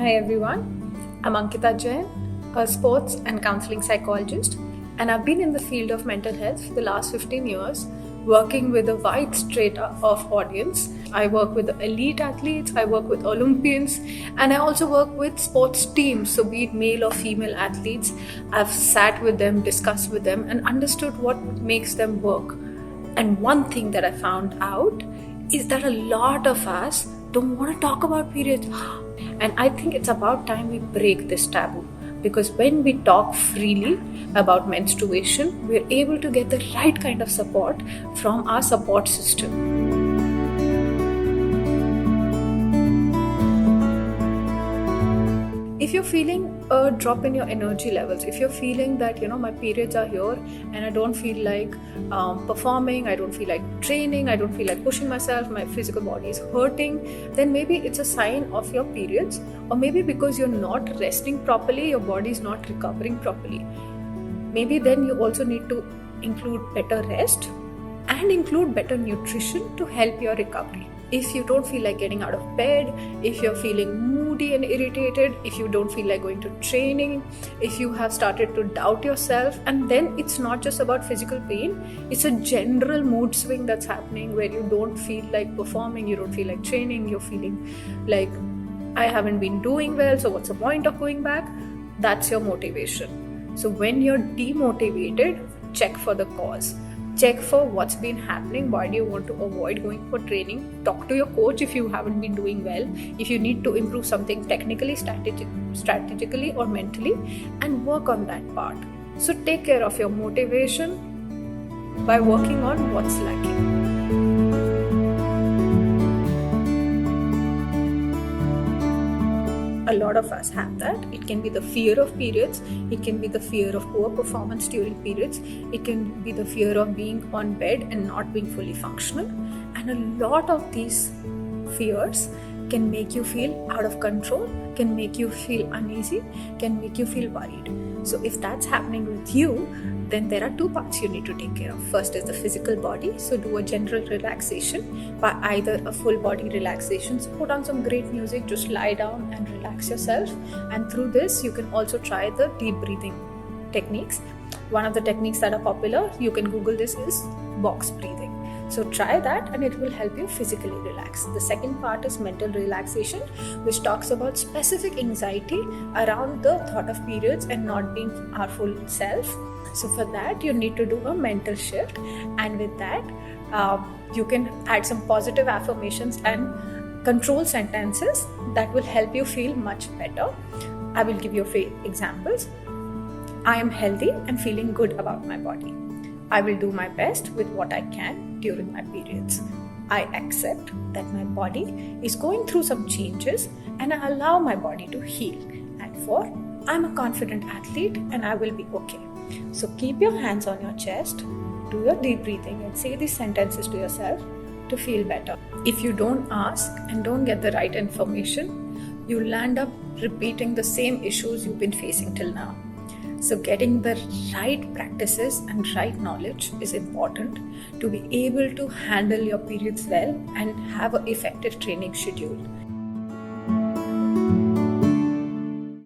Hi everyone, I'm Ankita Jain, a sports and counseling psychologist, and I've been in the field of mental health for the last 15 years, working with a wide strata of audience. I work with elite athletes, I work with Olympians, and I also work with sports teams, so be it male or female athletes. I've sat with them, discussed with them, and understood what makes them work. And one thing that I found out is that a lot of us don't want to talk about periods. And I think it's about time we break this taboo, because when we talk freely about menstruation, we're able to get the right kind of support from our support system. If you're feeling a drop in your energy levels, if you're feeling that my periods are here and I don't feel like performing, I don't feel like training, I don't feel like pushing myself, my physical body is hurting, then maybe it's a sign of your periods, or maybe because you're not resting properly, your body is not recovering properly. Maybe then you also need to include better rest and include better nutrition to help your recovery. If you don't feel like getting out of bed, if you're feeling moody and irritated, if you don't feel like going to training, if you have started to doubt yourself, and then it's not just about physical pain, it's a general mood swing that's happening where you don't feel like performing, you don't feel like training, you're feeling like I haven't been doing well, so what's the point of going back? That's your motivation. So when you're demotivated, check for the cause. Check for what's been happening. Why do you want to avoid going for training? Talk to your coach if you haven't been doing well. If you need to improve something technically, strategically or mentally, and work on that part. So take care of your motivation by working on what's lacking. A lot of us have that. It can be the fear of periods, it can be the fear of poor performance during periods, it can be the fear of being on bed and not being fully functional, and a lot of these fears can make you feel out of control, can make you feel uneasy, can make you feel worried. So if that's happening with you, then there are two parts you need to take care of. First is the physical body, so do a general relaxation by either a full body relaxation, so put on some great music, just lie down and relax yourself, and through this you can also try the deep breathing techniques. One of the techniques that are popular, you can Google this, is box breathing. So try that and it will help you physically relax. The second part is mental relaxation, which talks about specific anxiety around the thought of periods and not being our full self. So for that, you need to do a mental shift, and with that, you can add some positive affirmations and control sentences that will help you feel much better. I will give you a few examples. I am healthy and feeling good about my body. I will do my best with what I can during my periods. I accept that my body is going through some changes and I allow my body to heal. And 4, I'm a confident athlete and I will be okay. So keep your hands on your chest, do your deep breathing and say these sentences to yourself to feel better. If you don't ask and don't get the right information, you'll land up repeating the same issues you've been facing till now. So getting the right practices and right knowledge is important to be able to handle your periods well and have an effective training schedule.